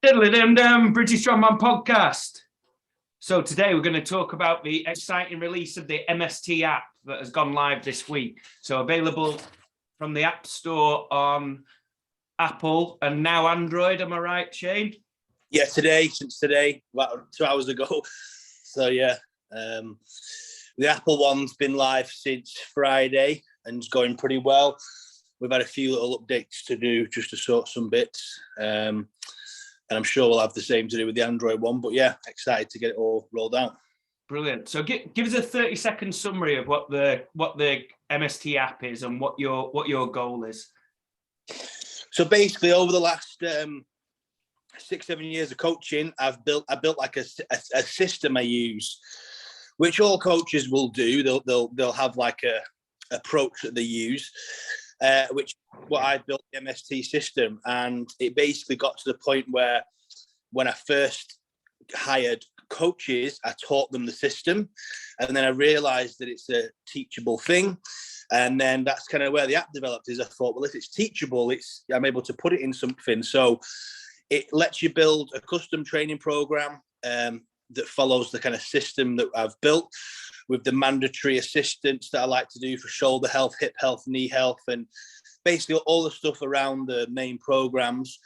Diddly-dum-dum, British Strongman podcast. So today we're going to talk about the exciting release of the MST app that has gone live this week. So available from the App Store on Apple and now Android. Am I right, Shane? Yeah, since today, about 2 hours ago. So yeah, the Apple one's been live since Friday and it's going pretty well. We've had a few little updates to do just to sort some bits. And I'm sure we'll have the same to do with the Android one. But yeah, excited to get it all rolled out. Brilliant. So give us a 30-second summary of what the MST app is and what your goal is. So basically, over the last 6-7 years of coaching, I built like a system I use, which all coaches will do. They'll have like a approach that they use, which what I built the MST system, and it basically got to the point where when I first hired coaches, I taught them the system, and then I realized that it's a teachable thing, and then that's kind of where the app developed. Is I thought, well, if it's teachable, I'm able to put it in something. So it lets you build a custom training program that follows the kind of system that I've built, with the mandatory assistance that I like to do for shoulder health, hip health, knee health, and basically all the stuff around the main programs.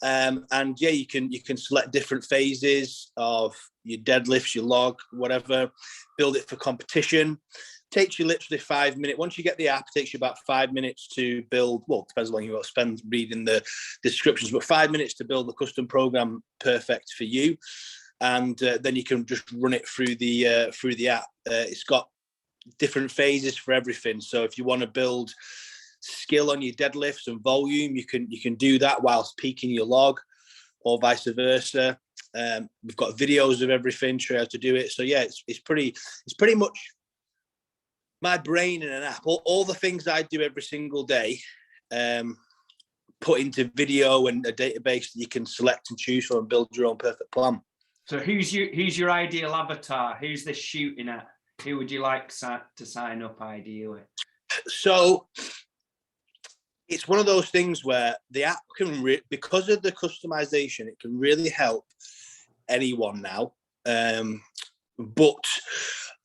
And yeah, you can select different phases of your deadlifts, your log, whatever, build it for competition. Takes you literally 5 minutes. Once you get the app, it takes you about 5 minutes to build. Well, depends how long you want to spend reading the descriptions, but 5 minutes to build the custom program perfect for you. And then you can just run it through the app. It's got different phases for everything. So if you want to build skill on your deadlifts and volume, you can do that whilst peaking your log, or vice versa. We've got videos of everything, show you how to do it. So yeah, it's pretty much my brain in an app. All the things I do every single day, put into video and a database that you can select and choose from and build your own perfect plan. So who's your ideal avatar? Who's this shooting at? Who would you like to sign up ideally? So it's one of those things where the app can, because of the customization, it can really help anyone now. But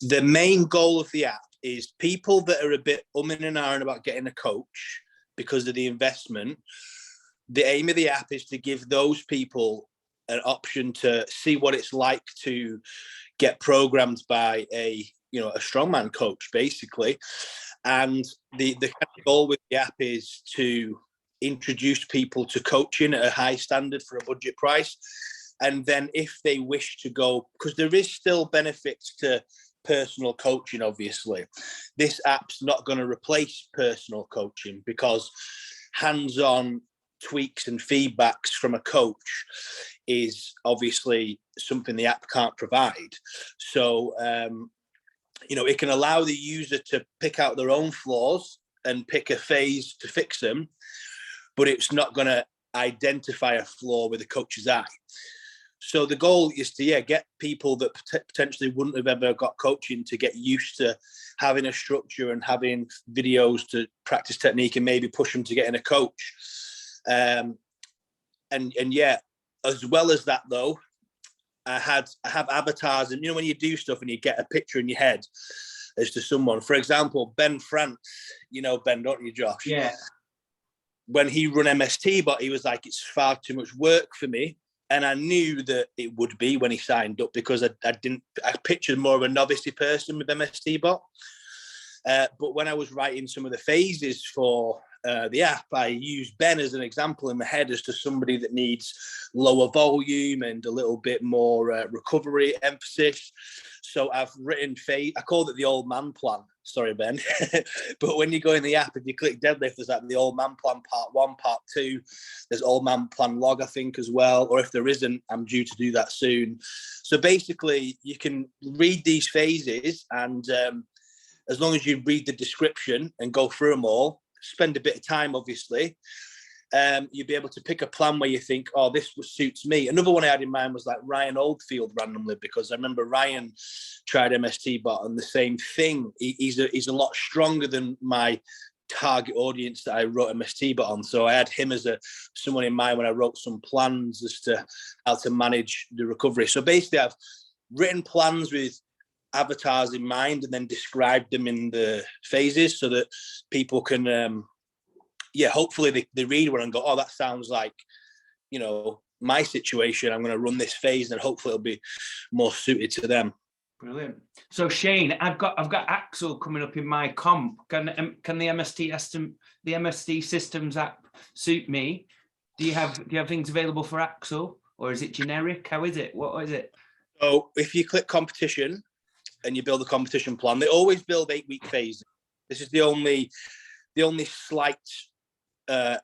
the main goal of the app is people that are a bit umming and ahhing about getting a coach because of the investment. The aim of the app is to give those people an option to see what it's like to get programmed by a strongman coach, basically. And the kind of goal with the app is to introduce people to coaching at a high standard for a budget price. And then if they wish to go, because there is still benefits to personal coaching, obviously. This app's not going to replace personal coaching, because hands-on tweaks and feedbacks from a coach is obviously something the app can't provide. So, it can allow the user to pick out their own flaws and pick a phase to fix them, but it's not going to identify a flaw with a coach's eye. So the goal is to, get people that potentially wouldn't have ever got coaching to get used to having a structure and having videos to practice technique and maybe push them to getting a coach. And as well as that, though, I have avatars, and when you do stuff and you get a picture in your head as to someone. For example, Ben France, Ben, don't you, Josh? Yeah. When he run MST, but he was like, it's far too much work for me. And I knew that it would be when he signed up, because I pictured more of a novice person with MST bot. But when I was writing some of the phases for the app, I used Ben as an example in my head as to somebody that needs lower volume and a little bit more recovery emphasis. So I've written I called it the old man plan. Sorry, Ben. But when you go in the app, if you click deadlift, there's like the old man plan part 1, part 2. There's old man plan log, I think, as well. Or if there isn't, I'm due to do that soon. So basically, you can read these phases, and as long as you read the description and go through them all, spend a bit of time, obviously, you'll be able to pick a plan where you think, oh, this suits me. Another one I had in mind was like Ryan Oldfield randomly, because I remember Ryan tried MST bot and the same thing. He's a lot stronger than my target audience that I wrote MST Bot on. So I had him as someone in mind when I wrote some plans as to how to manage the recovery. So basically, I've written plans with avatars in mind and then described them in the phases so that people can, hopefully they read one and go, oh, that sounds like, my situation. I'm going to run this phase and hopefully it'll be more suited to them. Brilliant. So Shane, I've got Axel coming up in my comp. Can the MST Systems app suit me? Do you have things available for Axel, or is it generic? How is it? What is it? So if you click competition and you build a competition plan, they always build 8-week phases. This is the only slight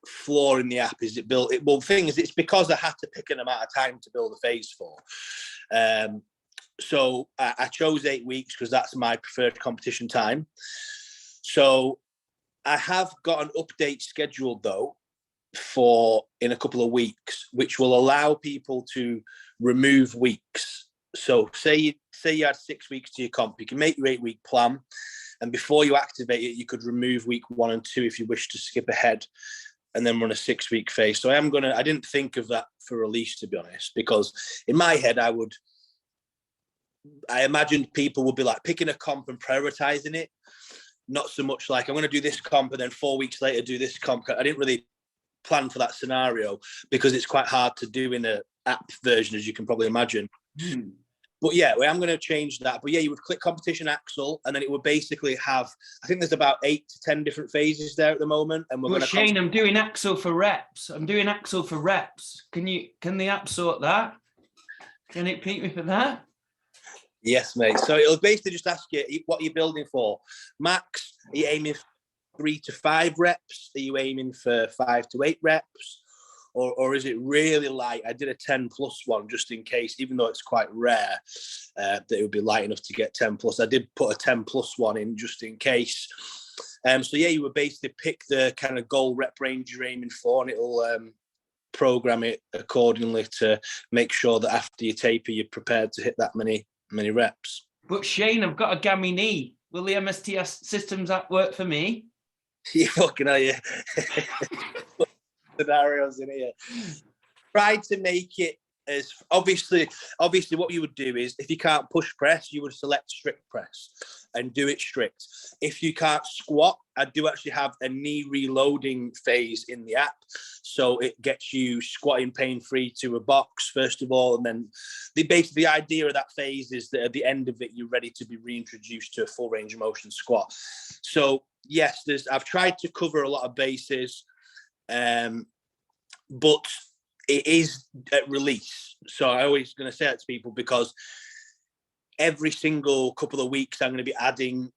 flaw in the app is the thing is it's because I had to pick an amount of time to build a phase for. So I chose 8 weeks because that's my preferred competition time. So I have got an update scheduled though in a couple of weeks, which will allow people to remove weeks. So say you had 6 weeks to your comp, you can make your 8-week plan, and before you activate it, you could remove week 1 and 2 if you wish to skip ahead and then run a 6-week phase. So I didn't think of that for release, to be honest, because in my head, I imagined people would be like picking a comp and prioritizing it. Not so much like I'm going to do this comp and then 4 weeks later do this comp. I didn't really plan for that scenario because it's quite hard to do in an app version, as you can probably imagine. But yeah, I'm going to change that. But yeah, you would click competition Axel, and then it would basically have, I think there's about 8 to 10 different phases there at the moment. And we're going to Shane, I'm doing Axel for reps. Can the app sort that? Can it pick me for that? Yes, mate. So it'll basically just ask you what you're building for. Max, are you aiming for 3 to 5 reps? Are you aiming for 5 to 8 reps? Or is it really light? I did a 10 plus one just in case, even though it's quite rare that it would be light enough to get 10 plus. I did put a 10 plus one in just in case. So yeah, you would basically pick the kind of goal rep range you're aiming for, and it'll program it accordingly to make sure that after you taper, you're prepared to hit that many reps. But Shane, I've got a gammy knee. Will the MST Systems app work for me? You fucking are, you. Scenarios in here. Try to make it as obviously what you would do is if you can't push press, you would select strict press and do it strict. If you can't squat, I do actually have a knee reloading phase in the app, so it gets you squatting pain-free to a box first of all, and then the idea of that phase is that at the end of it you're ready to be reintroduced to a full range of motion squat. So yes, I've tried to cover a lot of bases, but it is at release. So I always going to say that to people because every single couple of weeks I'm going to be adding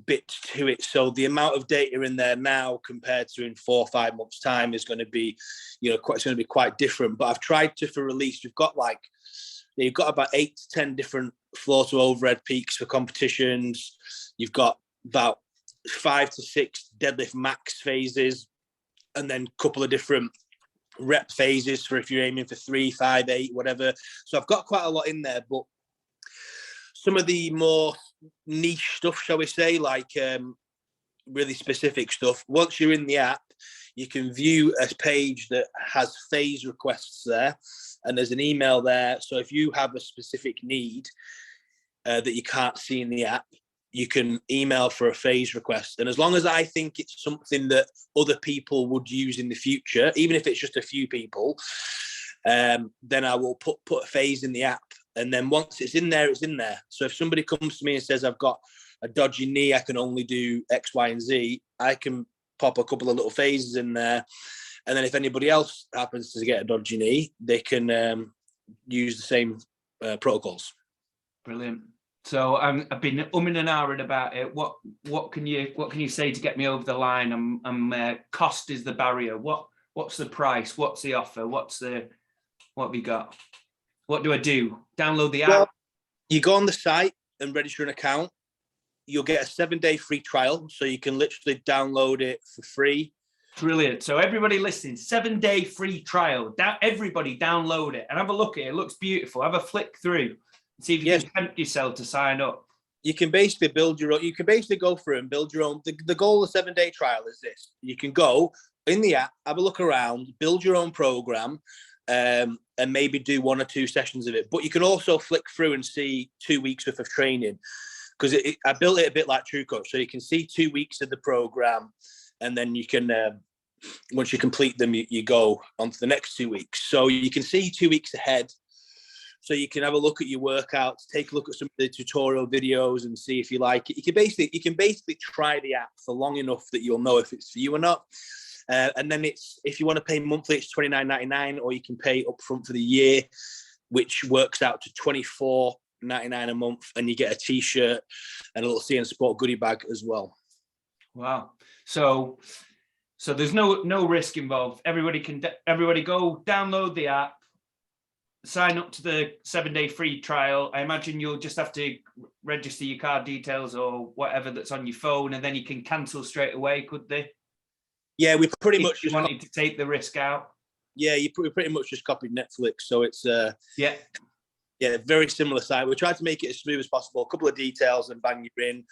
bits to it. So the amount of data in there now compared to in 4 or 5 months' time is going to be, it's going to be quite different. But I've tried to, for release, you've got about 8 to 10 different floor to overhead peaks for competitions. You've got about 5 to 6 deadlift max phases, and then a couple of different rep phases for if you're aiming for 3, 5, 8, whatever. So I've got quite a lot in there, but some of the more niche stuff, shall we say, like really specific stuff, once you're in the app, you can view a page that has phase requests there, and there's an email there. So if you have a specific need that you can't see in the app, you can email for a phase request. And as long as I think it's something that other people would use in the future, even if it's just a few people, then I will put a phase in the app. And then once it's in there, it's in there. So if somebody comes to me and says, I've got a dodgy knee, I can only do X, Y, and Z, I can pop a couple of little phases in there. And then if anybody else happens to get a dodgy knee, they can use the same protocols. Brilliant. So I've been umming and ahhing about it. What can you say to get me over the line? Cost is the barrier. What's the price? What's the offer? What have we got? What do I do? Download the app? Well, you go on the site and register an account. You'll get a 7-day free trial, so you can literally download it for free. Brilliant. So everybody listening, 7-day free trial. Everybody download it and have a look at it. It looks beautiful. Have a flick through. See if you can tempt yourself to sign up. you can basically build your own. You can basically go through and build your own. The goal of the 7-day trial is this: you can go in the app, have a look around, build your own program, and maybe do 1 or 2 sessions of it. But you can also flick through and see 2 weeks worth of training, because I built it a bit like True Coach, so you can see 2 weeks of the program, and then you can once you complete them, you go on to the next 2 weeks. So you can see 2 weeks ahead. So you can have a look at your workouts, take a look at some of the tutorial videos and see if you like it. You can basically try the app for long enough that you'll know if it's for you or not. And then if you want to pay monthly, it's $29.99, or you can pay upfront for the year, which works out to $24.99 a month, and you get a t-shirt and a little CN Sport goodie bag as well. Wow. So there's no risk involved. Everybody go download the app, sign up to the 7-day free trial. I imagine you'll just have to register your card details or whatever that's on your phone, and then you can cancel straight away, could they? Yeah, we pretty If much you just wanted to take the risk out. Yeah, you pretty much just copied Netflix, so it's yeah, very similar site. We tried to make it as smooth as possible. A couple of details and bang you're in,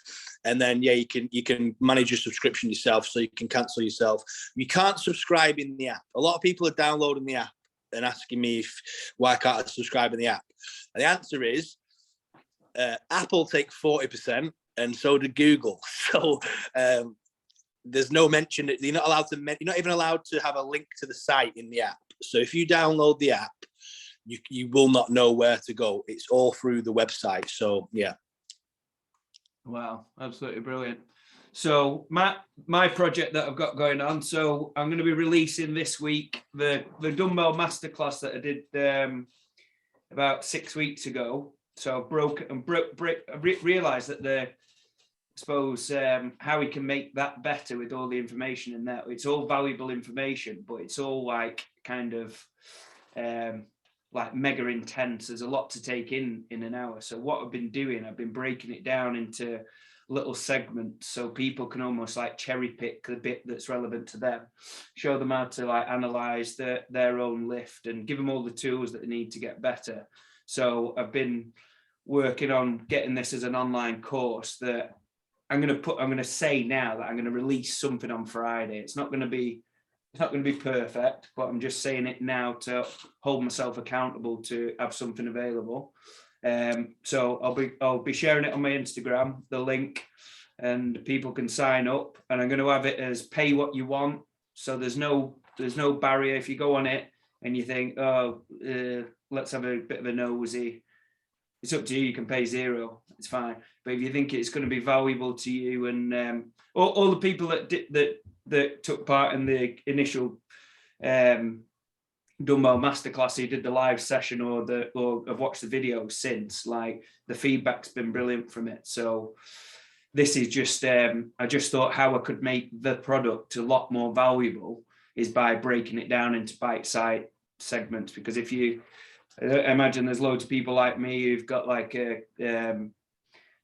and then you can manage your subscription yourself, so you can cancel yourself. You can't subscribe in the app. A lot of people are downloading the app and asking me why can't I subscribe in the app. And the answer is Apple take 40%, and so do Google. So there's no mention. You're not allowed to. You're not even allowed to have a link to the site in the app. So if you download the app, you will not know where to go. It's all through the website. So yeah. Wow, absolutely brilliant. So my project that I've got going on. So I'm going to be releasing this week the dumbbell masterclass that I did about 6 weeks ago. So I realized that I suppose how we can make that better with all the information in there. It's all valuable information, but it's all like kind of like mega intense. There's a lot to take in an hour. So what I've been doing, I've been breaking it down into little segments so people can almost like cherry pick the bit that's relevant to them, show them how to like analyze their own lift and give them all the tools that they need to get better. So I've been working on getting this as an online course that I'm going to say now that I'm going to release something on Friday. It's not going to be perfect, but I'm just saying it now to hold myself accountable to have something available. So I'll be sharing it on my Instagram, the link, and people can sign up. And I'm going to have it as pay what you want. So there's no barrier. If you go on it and you think, let's have a bit of a nosy, it's up to you. You can pay $0. It's fine. But if you think it's going to be valuable to you, and all the people that took part in the initial dumbbell masterclass, who did the live session or have watched the video since, like the feedback's been brilliant from it. So this is just I just thought how I could make the product a lot more valuable is by breaking it down into bite-sized segments. Because if you imagine there's loads of people like me who've got like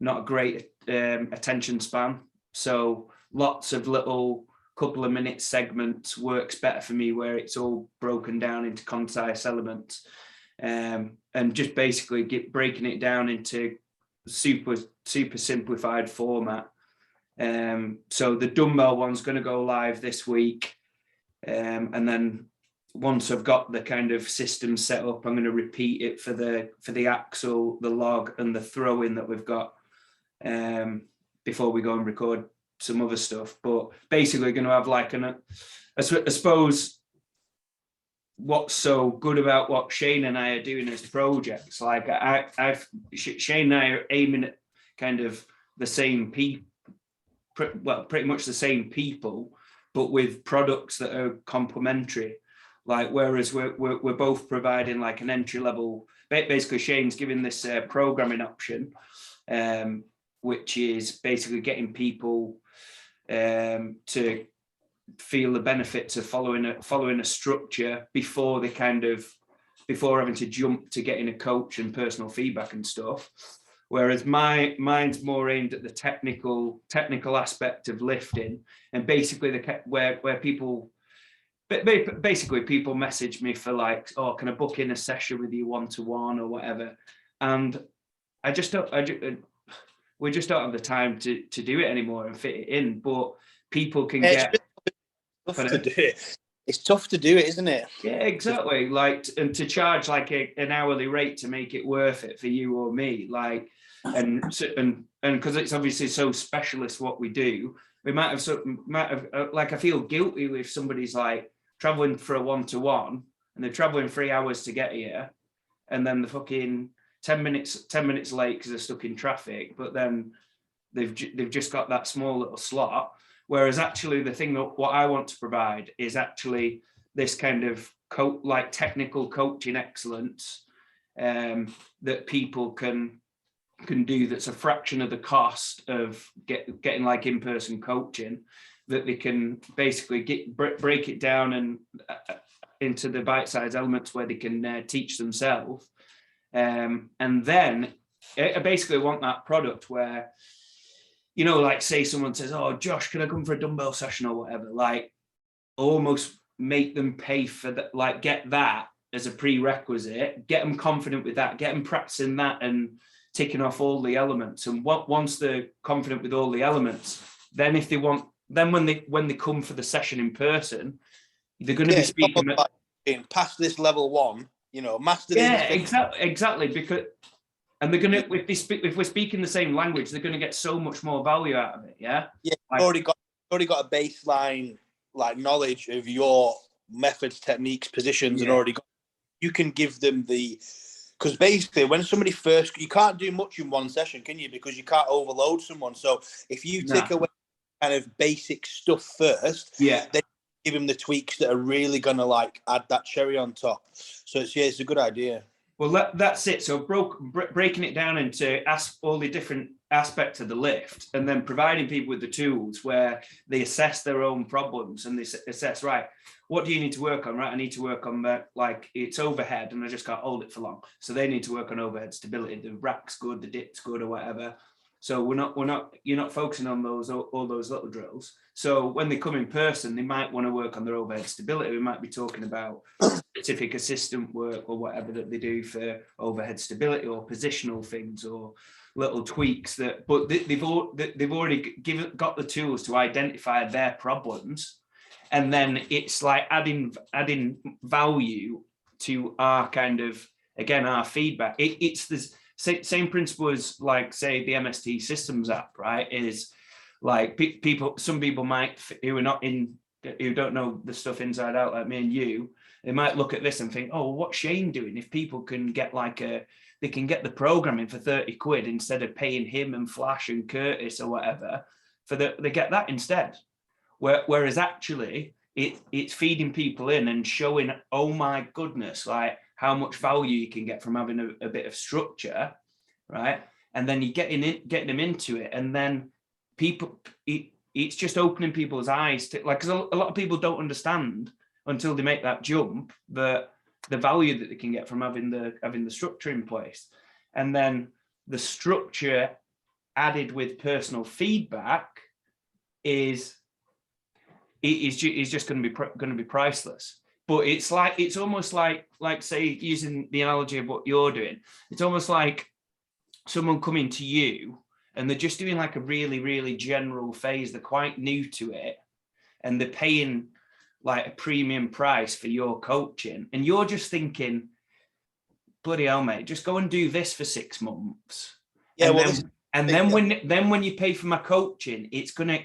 not a great attention span, so lots of little couple of minute segments works better for me, where it's all broken down into concise elements, and just basically breaking it down into super simplified format. So the dumbbell one's going to go live this week, and then once I've got the kind of system set up, I'm going to repeat it for the axle, the log, and the throw-in that we've got before we go and record some other stuff. But basically going to have like I suppose what's so good about what Shane and I are doing as projects, like Shane and I are aiming at kind of the same people, pretty much the same people, but with products that are complementary. Like, whereas we're both providing like an entry level, basically Shane's giving this programming option, which is basically getting people to feel the benefits of following a structure before having to jump to getting a coach and personal feedback and stuff. Whereas mine's more aimed at the technical aspect of lifting, and basically where people message me for like, oh, can I book in a session with you 1-to-1 or whatever? And I just don't. we just don't have the time to do it anymore and fit it in. But people can It's get tough to do it. It's tough to do it, isn't it? Yeah, exactly. Like, and to charge like an hourly rate to make it worth it for you or me, like, and because it's obviously so specialist what we do, we might have like, I feel guilty if somebody's like traveling for a 1-to-1 and they're traveling 3 hours to get here, and then the fucking 10 minutes late because they're stuck in traffic, but then they've just got that small little slot. Whereas actually the thing that what I want to provide is actually this kind of like technical coaching excellence that people can do, that's a fraction of the cost of getting like in-person coaching, that they can basically break it down and into the bite-sized elements where they can teach themselves. And then I basically want that product where, you know, like say someone says, oh, Josh, can I come for a dumbbell session or whatever? Like almost make them pay for that, like get that as a prerequisite, get them confident with that, get them practicing that and ticking off all the elements. And once they're confident with all the elements, then if they want, then when they come for the session in person, they're going to be speaking past this level 1, you know, master. Yeah, exactly. Because, and they're going to, if we're speaking the same language, they're going to get so much more value out of it. Yeah. Yeah. Like, already got a baseline like knowledge of your methods, techniques, positions, and already got. You can give them because basically when somebody first, you can't do much in one session, can you? Because you can't overload someone. So if you take away kind of basic stuff first, then give them the tweaks that are really gonna like add that cherry on top. So it's a good idea. Well, that's it. So breaking it down into all the different aspects of the lift, and then providing people with the tools where they assess their own problems and they assess, right, what do you need to work on? Right, I need to work on that, like it's overhead and I just can't hold it for long. So they need to work on overhead stability. The rack's good, the dip's good, or whatever. So you're not focusing on all those little drills. So when they come in person, they might want to work on their overhead stability. We might be talking about specific assistant work or whatever that they do for overhead stability, or positional things, or little tweaks that. But they've already got the tools to identify their problems, and then it's like adding value to our kind of, again, our feedback. It's this same principle as like, say, the MST Systems App, right? Is like some people might, who don't know the stuff inside out, like me and you, they might look at this and think, oh, what's Shane doing? If people can get they can get the programming for 30 quid instead of paying him and Flash and Curtis or whatever, they get that instead. Whereas actually it's feeding people in and showing, oh my goodness, like how much value you can get from having a bit of structure, right? And then you getting them into it, and then it's just opening people's eyes to, like, because a lot of people don't understand until they make that jump, the value that they can get from having the structure in place. And then the structure added with personal feedback is just going to be priceless. But it's almost like say, using the analogy of what you're doing, it's almost like someone coming to you and they're just doing like a really, really general phase. They're quite new to it, and they're paying like a premium price for your coaching, and you're just thinking, bloody hell, mate, just go and do this for 6 months. Yeah, and then when you pay for my coaching, it's gonna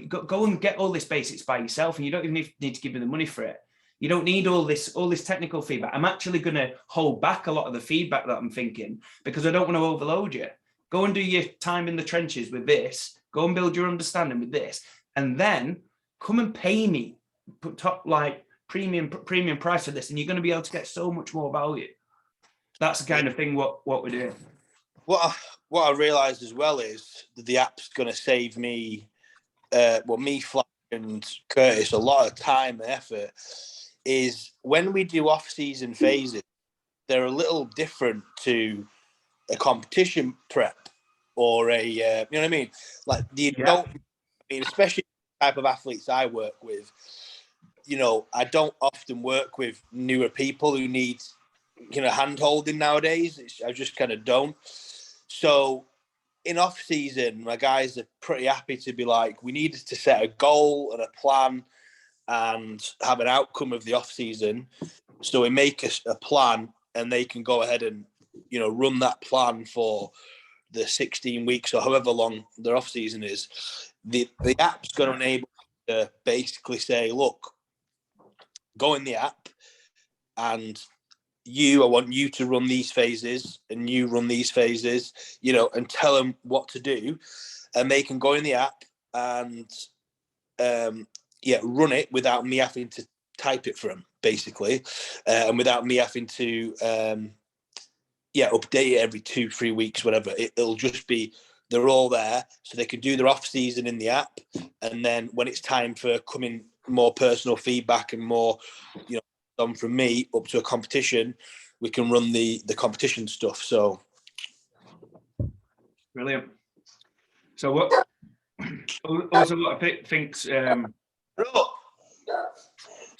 go and get all this basics by yourself, and you don't even need to give me the money for it. You don't need all this technical feedback. I'm actually going to hold back a lot of the feedback that I'm thinking, because I don't want to overload you. Go and do your time in the trenches with this. Go and build your understanding with this, and then come and pay me top like premium price for this, and you're going to be able to get so much more value. That's the kind of thing what we're doing. What I realised as well is that the app's going to save me, me, Flash and Curtis, a lot of time and effort. Is when we do off-season phases, they're a little different to a competition prep or a, you know what I mean? Like especially the type of athletes I work with, you know, I don't often work with newer people who need, hand holding nowadays. I just kind of don't. So in off season, my guys are pretty happy to be like, we needed to set a goal and a plan and have an outcome of the off season. So we make a plan, and they can go ahead and, you know, run that plan for the 16 weeks or however long their off season is. The app's going to enable you to basically say, look, go in the app, and I want you to run these phases, and you run these phases, you know, and tell them what to do, and they can go in the app and run it without me having to type it for them, basically, and without me having to update it every 2-3 weeks, whatever. It'll just be, they're all there, so they can do their off season in the app, and then when it's time for coming more personal feedback and more, you know, done from me up to a competition, we can run the competition stuff. So Brilliant. So what I think's so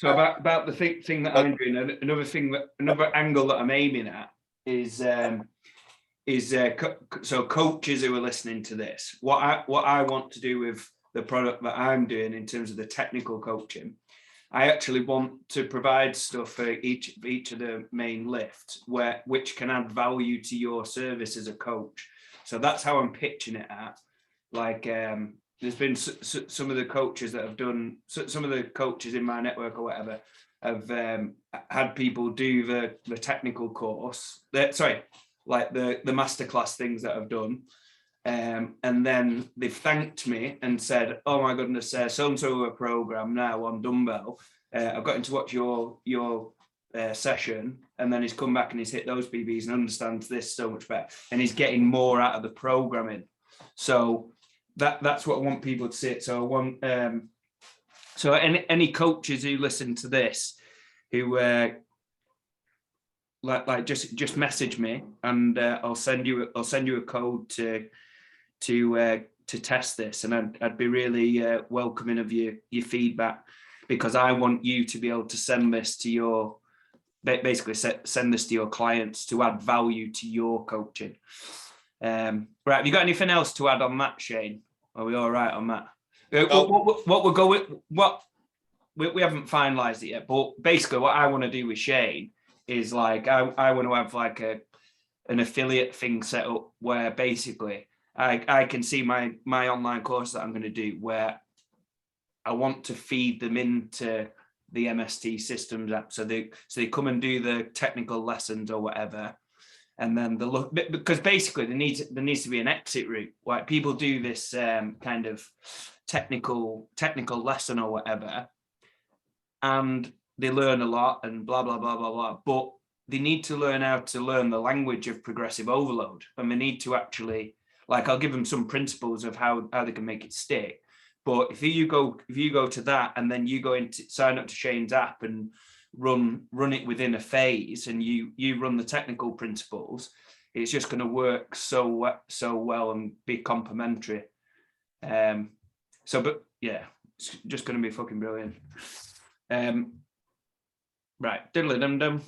about the thing that I'm doing, another angle that I'm aiming at is so coaches who are listening to this, what I want to do with the product that I'm doing in terms of the technical coaching, I actually want to provide stuff for each of the main lifts which can add value to your service as a coach. So that's how I'm pitching it at. Like there's been some of the coaches that have done, some of the coaches in my network or whatever have had people do the technical course, like the masterclass things that I've done. And then they've thanked me and said, oh my goodness, so-and-so a program now on dumbbell. I've gotten to watch your session, and then he's come back and he's hit those PBs and understands this so much better. And he's getting more out of the programming. So that's what I want people to see. So I want, so any coaches who listen to this, who like just message me, and I'll send you a code to test this, and I'd be really welcoming of your feedback, because I want you to be able to send this to your send this to your clients to add value to your coaching. Right, have you got anything else to add on that, Shane? Are we all right on that? What we'll go with, what we haven't finalized it yet, but basically what I want to do with Shane is like I want to have like an affiliate thing set up where basically I can see my online course that I'm going to do, where I want to feed them into the MST Systems app, so they come and do the technical lessons or whatever, and then the look, because basically there needs to be an exit route. Like people do this kind of technical lesson or whatever, and they learn a lot and blah blah blah blah blah, but they need to learn how to learn the language of progressive overload, and they need to actually, like, I'll give them some principles of how they can make it stick. But if you go to that, and then you go into sign up to Shane's app and run it within a phase, and you run the technical principles, it's just going to work so well and be complementary. But yeah, it's just going to be fucking brilliant. Right, diddly dum dum.